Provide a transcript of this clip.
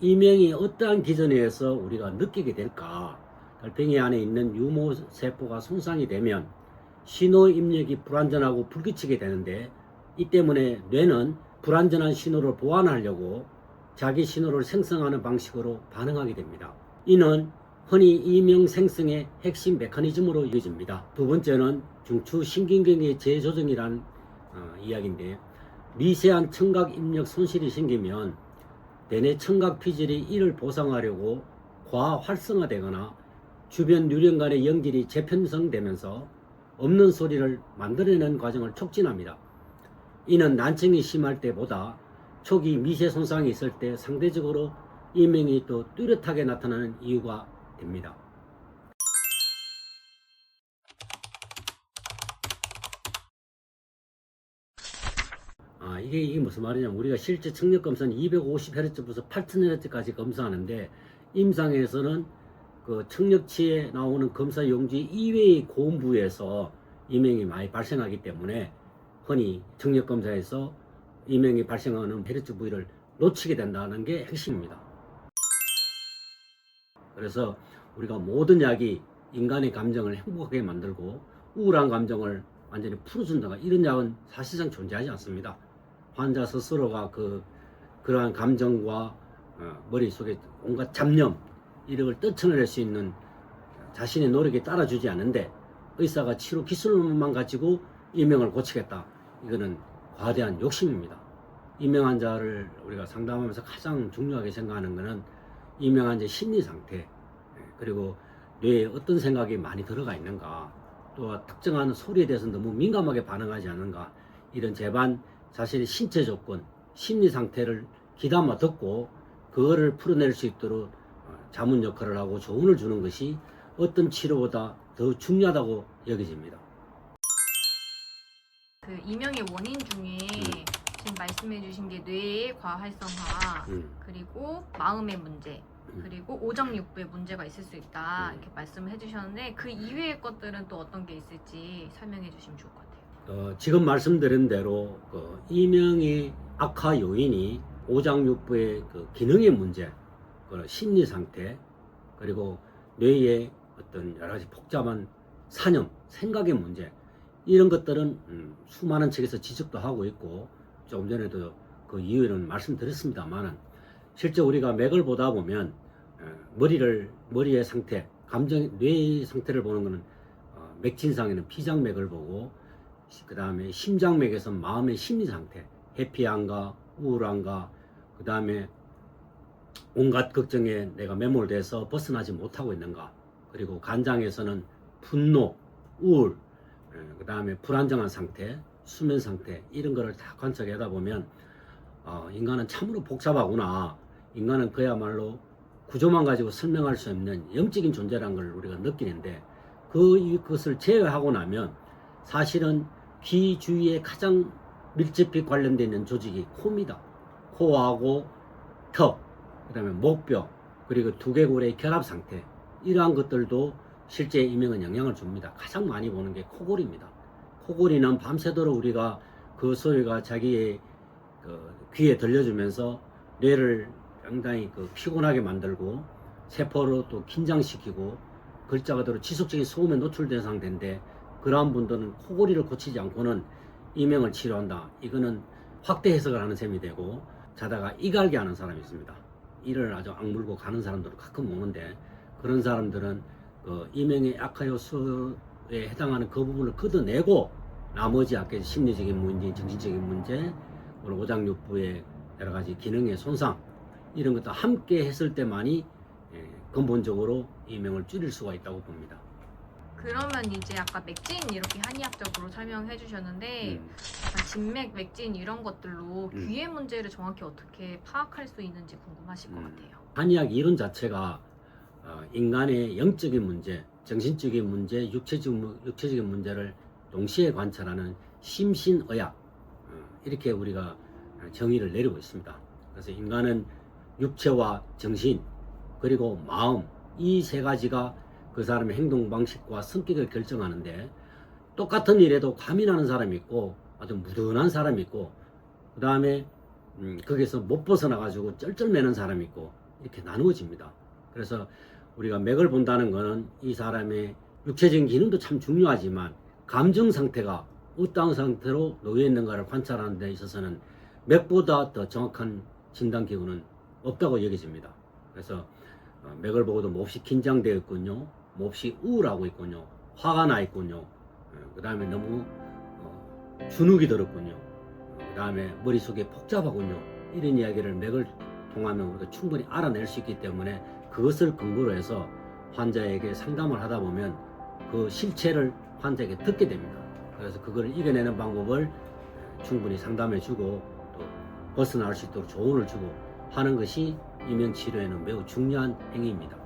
이명이 어떠한 기전에 의해서 우리가 느끼게 될까? 달팽이 안에 있는 유모세포가 손상이 되면 신호 입력이 불완전하고 불규칙이 되는데, 이 때문에 뇌는 불완전한 신호를 보완하려고 자기 신호를 생성하는 방식으로 반응하게 됩니다. 이는 흔히 이명 생성의 핵심 메커니즘으로 이어집니다. 두 번째는 중추 신경계의 재조정이라는 이야기인데, 미세한 청각 입력 손실이 생기면 뇌내 청각 피질이 이를 보상하려고 과활성화되거나 주변 뉴런 간의 연결이 재편성되면서 없는 소리를 만들어내는 과정을 촉진합니다. 이는 난청이 심할 때보다 초기 미세 손상이 있을 때 상대적으로 이명이 더 뚜렷하게 나타나는 이유가 됩니다. 이게 무슨 말이냐면, 우리가 실제 청력 검사는 250Hz부터 8000Hz까지 검사하는데, 임상에서는 그 청력치에 나오는 검사 용지 이외의 고음 부위에서 이명이 많이 발생하기 때문에 흔히 청력 검사에서 이명이 발생하는 헤르츠 부위를 놓치게 된다는 게 핵심입니다. 그래서 우리가 모든 약이 인간의 감정을 행복하게 만들고 우울한 감정을 완전히 풀어준다가, 이런 약은 사실상 존재하지 않습니다. 환자 스스로가 그러한 감정과 머릿속에 온갖 잡념 이런 걸 떨쳐낼 수 있는 자신의 노력에 따라주지 않는데, 의사가 치료 기술만 가지고 이명을 고치겠다, 이거는 과대한 욕심입니다. 이명 환자를 우리가 상담하면서 가장 중요하게 생각하는 것은 이명 환자의 심리 상태, 그리고 뇌에 어떤 생각이 많이 들어가 있는가, 또 특정한 소리에 대해서 너무 민감하게 반응하지 않는가, 이런 제반 자신의 신체 조건, 심리 상태를 귀담아 듣고 그거를 풀어낼 수 있도록 자문 역할을 하고 조언을 주는 것이 어떤 치료보다 더 중요하다고 여겨집니다. 그 이명의 원인 중에 지금 말씀해 주신 게 뇌의 과활성화, 그리고 마음의 문제, 그리고 오장육부에 문제가 있을 수 있다, 이렇게 말씀을 해주셨는데, 그 이외의 것들은 또 어떤 게 있을지 설명해 주시면 좋을 것 같아요. 지금 말씀드린 대로 이명의 악화 요인이 오장육부의 기능의 문제, 심리 상태, 그리고 뇌의 어떤 여러 가지 복잡한 사념, 생각의 문제, 이런 것들은 수많은 책에서 지적도 하고 있고, 조금 전에도 그 이유는 말씀드렸습니다만은, 실제 우리가 맥을 보다 보면 머리의 상태, 뇌의 상태를 보는 것은 맥진상에는 피장맥을 보고, 그 다음에 심장맥에서 마음의 심리 상태, 해피한가 우울한가, 그 다음에 온갖 걱정에 내가 매몰돼서 벗어나지 못하고 있는가, 그리고 간장에서는 분노, 우울, 그 다음에 불안정한 상태, 수면 상태, 이런 거를 다 관찰하다 보면 인간은 참으로 복잡하구나, 인간은 그야말로 구조만 가지고 설명할 수 없는 영적인 존재라는 걸 우리가 느끼는데, 그것을 제외하고 나면 사실은 귀 주위에 가장 밀접히 관련되어 있는 조직이 코입니다. 코하고 턱, 그 다음에 목뼈, 그리고 두개골의 결합 상태, 이러한 것들도 실제 이명은 영향을 줍니다. 가장 많이 보는 게 코골이입니다. 코골이는 밤새도록 우리가 그 소리가 자기의 귀에 들려주면서 뇌를 상당히 피곤하게 만들고 세포를 또 긴장시키고 글자가 대로 지속적인 소음에 노출된 상태인데, 그러한 분들은 코골이를 고치지 않고는 이명을 치료한다, 이거는 확대 해석을 하는 셈이 되고, 자다가 이갈기 하는 사람이 있습니다. 이를 아주 악물고 가는 사람들을 가끔 오는데, 그런 사람들은 이명의 악화 요소에 해당하는 그 부분을 걷어내고 나머지 아까 심리적인 문제, 정신적인 문제, 오장육부의 여러 가지 기능의 손상, 이런 것도 함께 했을 때만이 근본적으로 이명을 줄일 수가 있다고 봅니다. 그러면 이제 아까 맥진 이렇게 한의학적으로 설명해 주셨는데, 약간 진맥, 맥진 이런 것들로 귀의 문제를 정확히 어떻게 파악할 수 있는지 궁금하실 것 같아요. 한의학 이론 자체가 인간의 영적인 문제, 정신적인 문제, 육체적인 문제를 동시에 관찰하는 심신의학, 이렇게 우리가 정의를 내리고 있습니다. 그래서 인간은 육체와 정신, 그리고 마음, 이 세 가지가 그 사람의 행동 방식과 성격을 결정하는데, 똑같은 일에도 과민하는 사람이 있고 아주 무던한 사람이 있고, 그 다음에 거기서 못 벗어나 가지고 쩔쩔매는 사람이 있고, 이렇게 나누어집니다. 그래서 우리가 맥을 본다는 것은 이 사람의 육체적인 기능도 참 중요하지만 감정 상태가 어떠한 상태로 놓여 있는가를 관찰하는 데 있어서는 맥보다 더 정확한 진단 기구는 없다고 여겨집니다. 그래서 맥을 보고도 몹시 긴장되어 있군요, 몹시 우울하고 있군요, 화가 나 있군요, 그 다음에 너무 주눅이 들었군요, 그 다음에 머릿속에 복잡하군요, 이런 이야기를 맥을 통하면 우리가 충분히 알아낼 수 있기 때문에 그것을 근거로 해서 환자에게 상담을 하다 보면 그 실체를 환자에게 듣게 됩니다. 그래서 그걸 이겨내는 방법을 충분히 상담해 주고 또 벗어날 수 있도록 조언을 주고 하는 것이 이명치료에는 매우 중요한 행위입니다.